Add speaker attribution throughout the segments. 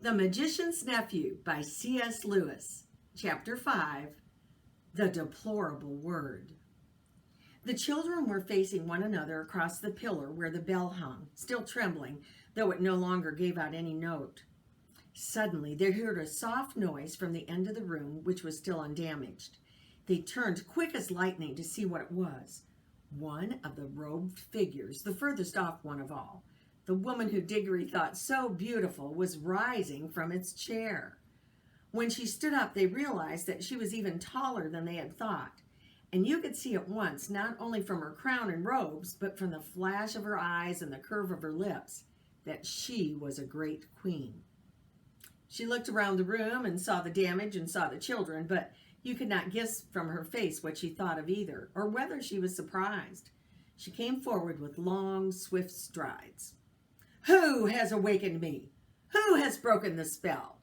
Speaker 1: The Magician's Nephew by C.S. Lewis. Chapter 5. The Deplorable Word. The children were facing one another across the pillar where the bell hung, still trembling, though it no longer gave out any note. Suddenly they heard a soft noise from the end of the room, which was still undamaged. They turned quick as lightning to see what it was. One of the robed figures, the furthest off one of all, the woman who Diggory thought so beautiful, was rising from its chair. When she stood up, they realized that she was even taller than they had thought, and you could see at once, not only from her crown and robes, but from the flash of her eyes and the curve of her lips, that she was a great queen. She looked around the room and saw the damage and saw the children, but you could not guess from her face what she thought of either, or whether she was surprised. She came forward with long, swift strides. "Who has awakened me? Who has broken the spell?"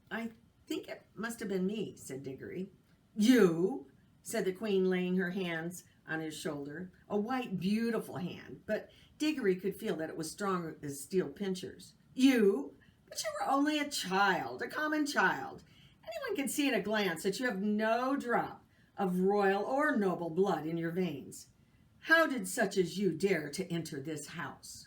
Speaker 1: "I think it must have been me," said Diggory. "You?" said the queen, laying her hands on his shoulder, a white, beautiful hand, but Diggory could feel that it was strong as steel pincers. "You? But you were only a child, a common child. Anyone can see at a glance that you have no drop of royal or noble blood in your veins. How did such as you dare to enter this house?"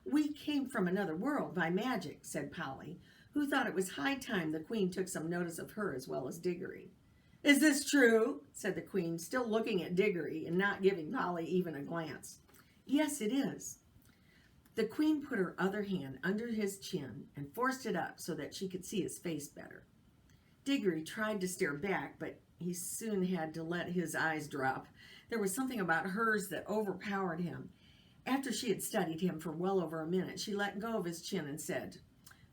Speaker 1: "We came from another world by magic," said Polly, who thought it was high time the queen took some notice of her as well as Diggory. "Is this true?" said the queen, still looking at Diggory and not giving Polly even a glance. "Yes, it is." The queen put her other hand under his chin and forced it up so that she could see his face better. Diggory tried to stare back, but he soon had to let his eyes drop. There was something about hers that overpowered him. After she had studied him for well over a minute, she let go of his chin and said,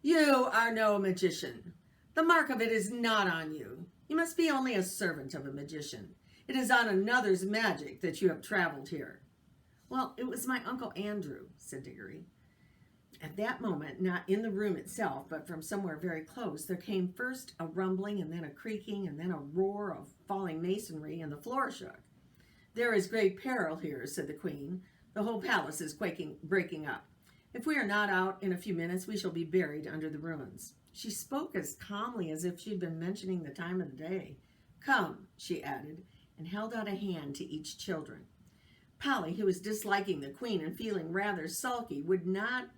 Speaker 1: "You are no magician. The mark of it is not on you. You must be only a servant of a magician. It is on another's magic that you have traveled here." "Well, it was my Uncle Andrew," said Diggory. At that moment, not in the room itself, but from somewhere very close, there came first a rumbling and then a creaking and then a roar of falling masonry, and the floor shook. "There is great peril here," said the queen. "The whole palace is breaking up. If we are not out in a few minutes, we shall be buried under the ruins." She spoke as calmly as if she'd been mentioning the time of the day. "Come," she added, and held out a hand to each children. Polly, who was disliking the queen and feeling rather sulky, would not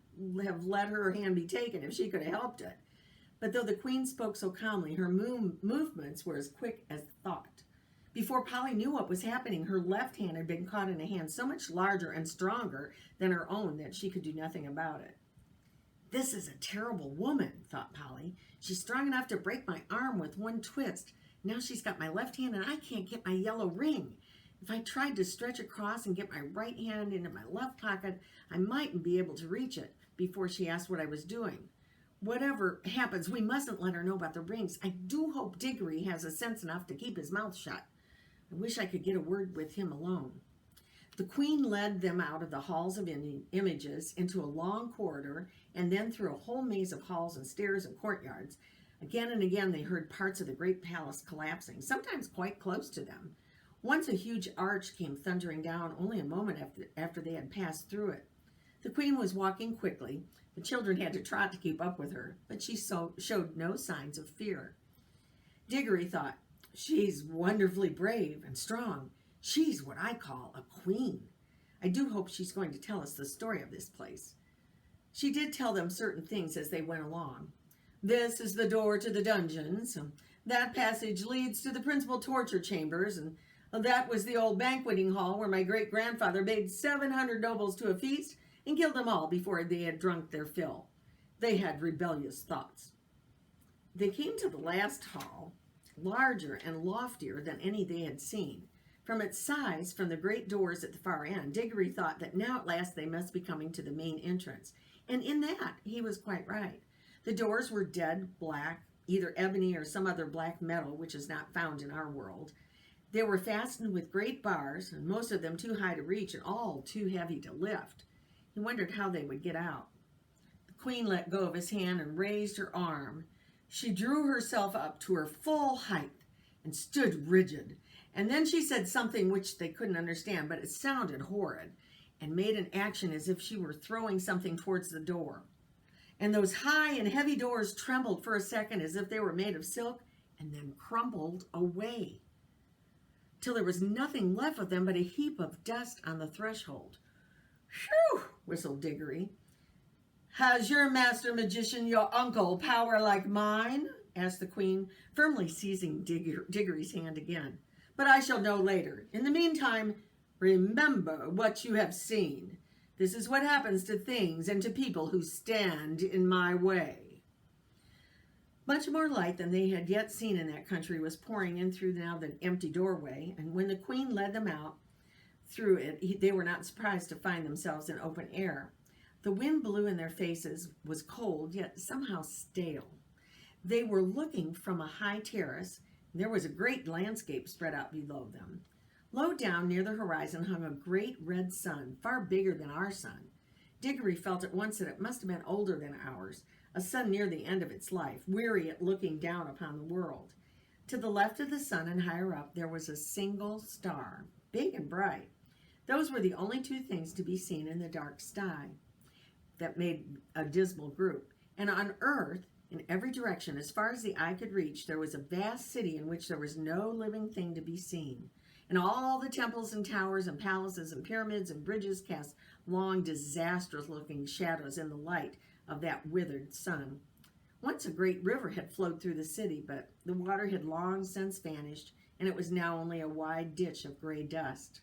Speaker 1: have let her hand be taken if she could have helped it. But though the queen spoke so calmly, her movements were as quick as thought. Before Polly knew what was happening, her left hand had been caught in a hand so much larger and stronger than her own that she could do nothing about it. "This is a terrible woman," thought Polly. "She's strong enough to break my arm with one twist. Now she's got my left hand and I can't get my yellow ring. If I tried to stretch across and get my right hand into my left pocket, I mightn't be able to reach it before she asked what I was doing. Whatever happens, we mustn't let her know about the rings. I do hope Diggory has sense enough to keep his mouth shut. I wish I could get a word with him alone." The queen led them out of the halls of images into a long corridor and then through a whole maze of halls and stairs and courtyards. Again and again they heard parts of the great palace collapsing, sometimes quite close to them. Once a huge arch came thundering down only a moment after they had passed through it. The queen was walking quickly. The children had to trot to keep up with her, but she showed no signs of fear. Diggory thought, "She's wonderfully brave and strong. She's what I call a queen. I do hope she's going to tell us the story of this place." She did tell them certain things as they went along. "This is the door to the dungeons. That passage leads to the principal torture chambers, and that was the old banqueting hall where my great-grandfather bade 700 nobles to a feast and killed them all before they had drunk their fill. They had rebellious thoughts." They came to the last hall, larger and loftier than any they had seen. From its size, from the great doors at the far end, Diggory thought that now at last they must be coming to the main entrance. And in that, he was quite right. The doors were dead black, either ebony or some other black metal which is not found in our world. They were fastened with great bars, and most of them too high to reach and all too heavy to lift. He wondered how they would get out. The queen let go of his hand and raised her arm. She drew herself up to her full height and stood rigid. And then she said something which they couldn't understand, but it sounded horrid, and made an action as if she were throwing something towards the door. and those high and heavy doors trembled for a second as if they were made of silk, and then crumbled away, till there was nothing left of them but a heap of dust on the threshold. "Whew!" whistled Diggory. "Has your master magician, your uncle, power like mine?" asked the queen, firmly seizing Diggory's hand again. "But I shall know later. In the meantime, remember what you have seen. This is what happens to things and to people who stand in my way." Much more light than they had yet seen in that country was pouring in through now the empty doorway, and when the queen led them out through it, they were not surprised to find themselves in open air. The wind blew in their faces, was cold, yet somehow stale. They were looking from a high terrace, and there was a great landscape spread out below them. Low down near the horizon hung a great red sun, far bigger than our sun. Diggory felt at once that it must have been older than ours, a sun near the end of its life, weary at looking down upon the world. To the left of the sun and higher up there was a single star, big and bright. Those were the only two things to be seen in the dark sky that made a dismal group. And on earth, in every direction, as far as the eye could reach, there was a vast city in which there was no living thing to be seen. And all the temples and towers and palaces and pyramids and bridges cast long, disastrous-looking shadows in the light of that withered sun. Once a great river had flowed through the city, but the water had long since vanished, and it was now only a wide ditch of gray dust.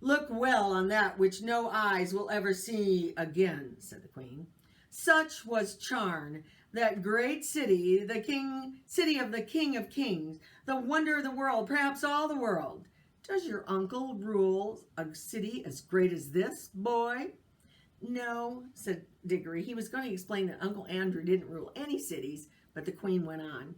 Speaker 1: "Look well on that which no eyes will ever see again," said the queen. "Such was Charn, that great city, city of the King of Kings, the wonder of the world, perhaps all the world. Does your uncle rule a city as great as this, boy?" "No," said Diggory. He was going to explain that Uncle Andrew didn't rule any cities, but the queen went on.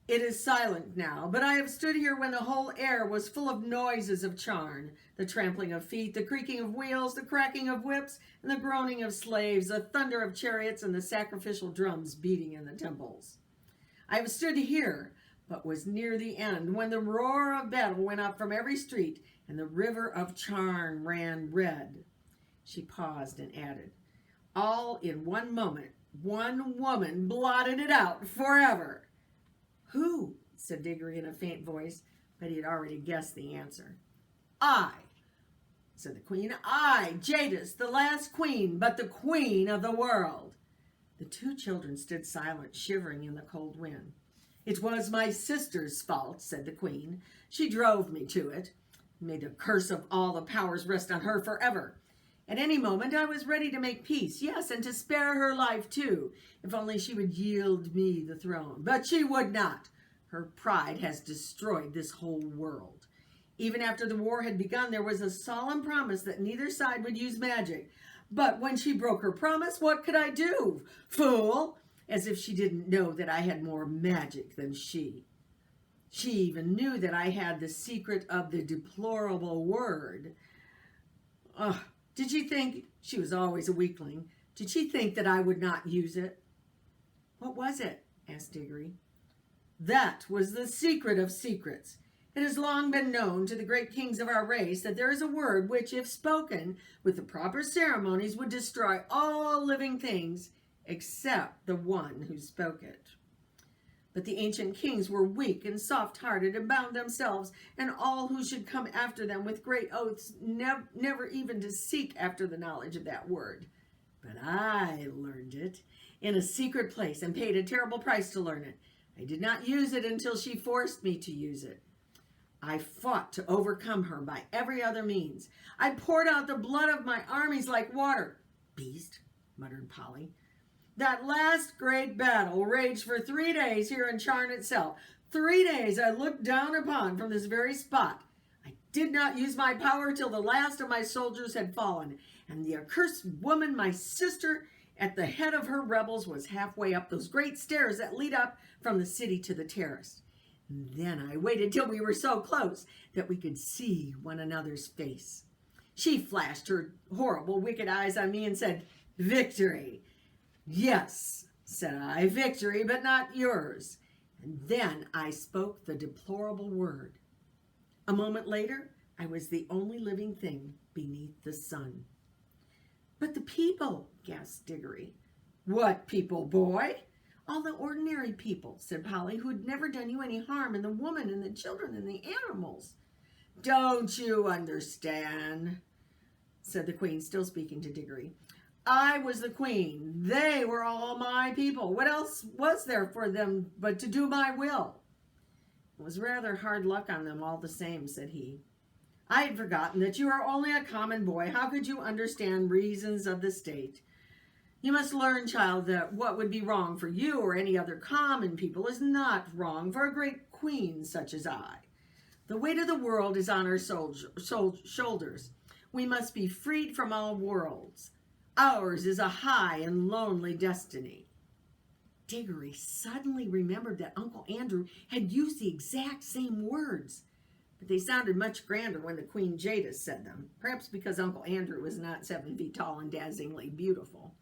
Speaker 1: "It is silent now, but I have stood here when the whole air was full of noises of Charn, the trampling of feet, the creaking of wheels, the cracking of whips, and the groaning of slaves, the thunder of chariots, and the sacrificial drums beating in the temples. I have stood here, but was near the end, when the roar of battle went up from every street, and the river of Charn ran red." She paused and added, "All in one moment, one woman blotted it out forever." "Who?" said Diggory in a faint voice, but he had already guessed the answer. "I," said the queen. "I, Jadis, the last queen, but the queen of the world." The two children stood silent, shivering in the cold wind. "It was my sister's fault," said the queen. "She drove me to it. May the curse of all the powers rest on her forever. At any moment I was ready to make peace, yes, and to spare her life too, if only she would yield me the throne. But she would not. Her pride has destroyed this whole world. Even after the war had begun, there was a solemn promise that neither side would use magic. But when she broke her promise, what could I do? Fool! As if she didn't know that I had more magic than she. She even knew that I had the secret of the deplorable word. Did she think, she was always a weakling, did she think that I would not use it?" "What was it?" asked Diggory. "That was the secret of secrets. It has long been known to the great kings of our race that there is a word which, if spoken with the proper ceremonies, would destroy all living things except the one who spoke it. But the ancient kings were weak and soft-hearted, and bound themselves and all who should come after them with great oaths, never even to seek after the knowledge of that word. But I learned it in a secret place and paid a terrible price to learn it. I did not use it until she forced me to use it. I fought to overcome her by every other means. I poured out the blood of my armies like water." "Beast," muttered Polly. "That last great battle raged for 3 days here in Charn itself. 3 days I looked down upon from this very spot. I did not use my power till the last of my soldiers had fallen, and the accursed woman, my sister, at the head of her rebels, was halfway up those great stairs that lead up from the city to the terrace. And then I waited till we were so close that we could see one another's face. She flashed her horrible, wicked eyes on me and said, 'Victory.' 'Yes,' said I, 'victory, but not yours.' And then I spoke the deplorable word. A moment later, I was the only living thing beneath the sun." "But the people," gasped Diggory. What people, boy? All the ordinary people, said Polly, who had never done you any harm, and the woman and the children and the animals. Don't you understand? Said the queen, still speaking to Diggory. I was the queen. They were all my people. What else was there for them but to do my will? It was rather hard luck on them all the same, said he. I had forgotten that you are only a common boy. How could you understand reasons of the state? You must learn, child, that what would be wrong for you or any other common people is not wrong for a great queen such as I. The weight of the world is on our shoulders. We must be freed from all worlds. Ours is a high and lonely destiny. Diggory suddenly remembered that Uncle Andrew had used the exact same words, but they sounded much grander when the Queen Jadis said them, perhaps because Uncle Andrew was not 7 feet tall and dazzlingly beautiful.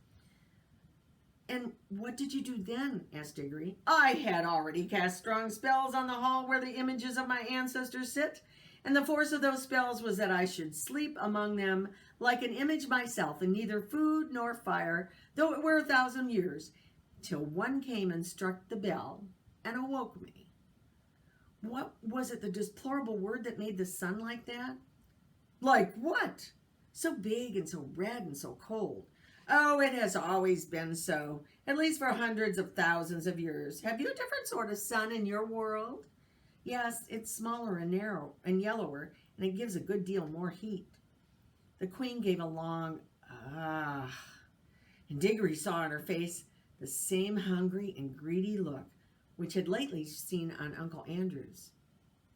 Speaker 1: And what did you do then? Asked Diggory. I had already cast strong spells on the hall where the images of my ancestors sit, and the force of those spells was that I should sleep among them like an image myself, in neither food nor fire, though it were 1,000 years, till one came and struck the bell and awoke me. What was it, the deplorable word that made the sun like that? Like what? So big and so red and so cold. Oh, it has always been so, at least for hundreds of thousands of years. Have you a different sort of sun in your world? Yes, it's smaller and narrow and yellower, and it gives a good deal more heat. The queen gave a long, ah, and Diggory saw in her face the same hungry and greedy look which had lately seen on Uncle Andrew's.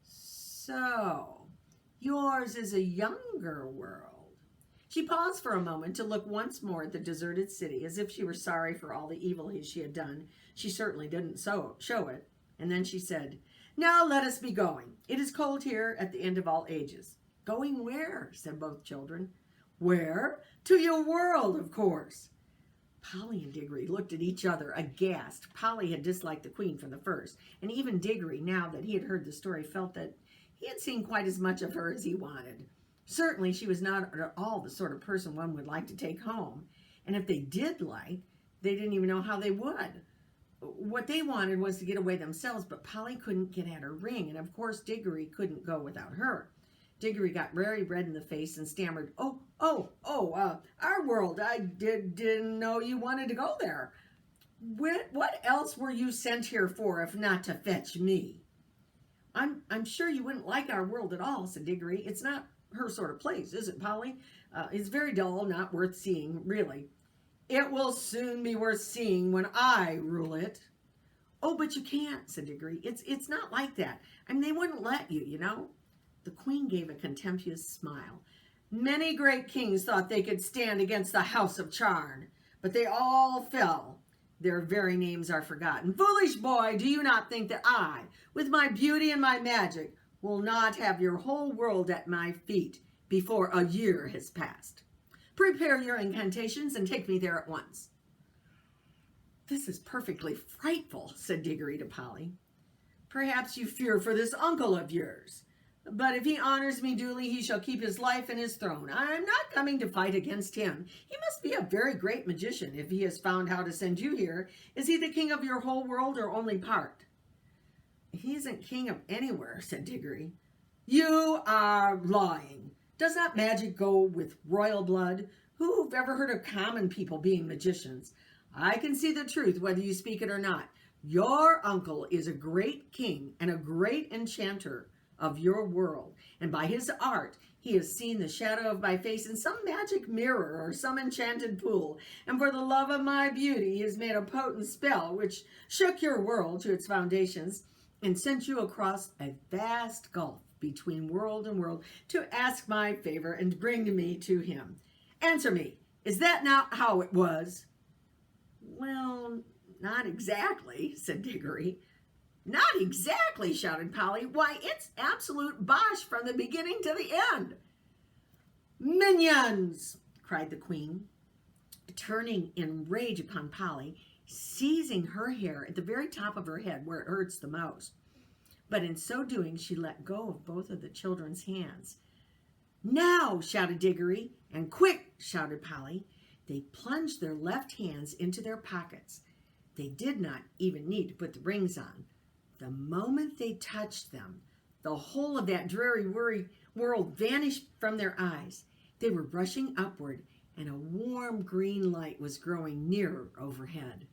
Speaker 1: So, yours is a younger world. She paused for a moment to look once more at the deserted city, as if she were sorry for all the evil she had done. She certainly didn't show it. And then she said, Now let us be going. It is cold here at the end of all ages. Going where? Said both children. Where? To your world, of course. Polly and Diggory looked at each other aghast. Polly had disliked the queen from the first, and even Diggory, now that he had heard the story, felt that he had seen quite as much of her as he wanted. Certainly, she was not at all the sort of person one would like to take home, and if they did like, they didn't even know how they would. What they wanted was to get away themselves, but Polly couldn't get at her ring, and of course Diggory couldn't go without her. Diggory got very red in the face and stammered, our world, I didn't know you wanted to go there. What else were you sent here for if not to fetch me? I'm sure you wouldn't like our world at all, said Diggory. It's not her sort of place, is it, Polly? It's very dull, not worth seeing, really. It will soon be worth seeing when I rule it. Oh, but you can't, said Diggory. It's not like that. I mean, they wouldn't let you, you know. The queen gave a contemptuous smile. Many great kings thought they could stand against the house of Charn, but they all fell. Their very names are forgotten. Foolish boy, do you not think that I, with my beauty and my magic, will not have your whole world at my feet before a year has passed? Prepare your incantations and take me there at once. This is perfectly frightful, said Diggory to Polly. Perhaps you fear for this uncle of yours. But if he honors me duly, he shall keep his life and his throne. I am not coming to fight against him. He must be a very great magician if he has found how to send you here. Is he the king of your whole world or only part? He isn't king of anywhere, said Diggory. You are lying. Does not magic go with royal blood? Who've ever heard of common people being magicians? I can see the truth whether you speak it or not. Your uncle is a great king and a great enchanter of your world, and by his art he has seen the shadow of my face in some magic mirror or some enchanted pool, and for the love of my beauty he has made a potent spell which shook your world to its foundations and sent you across a vast gulf between world and world to ask my favor and bring me to him. Answer me, is that not how it was? Well, not exactly, said Diggory. Not exactly, shouted Polly. Why, it's absolute bosh from the beginning to the end. Minions, cried the queen, turning in rage upon Polly, seizing her hair at the very top of her head where it hurts the most. But in so doing, she let go of both of the children's hands. Now, shouted Diggory, and quick, shouted Polly. They plunged their left hands into their pockets. They did not even need to put the rings on. The moment they touched them, the whole of that dreary world vanished from their eyes. They were rushing upward, and a warm green light was growing nearer overhead.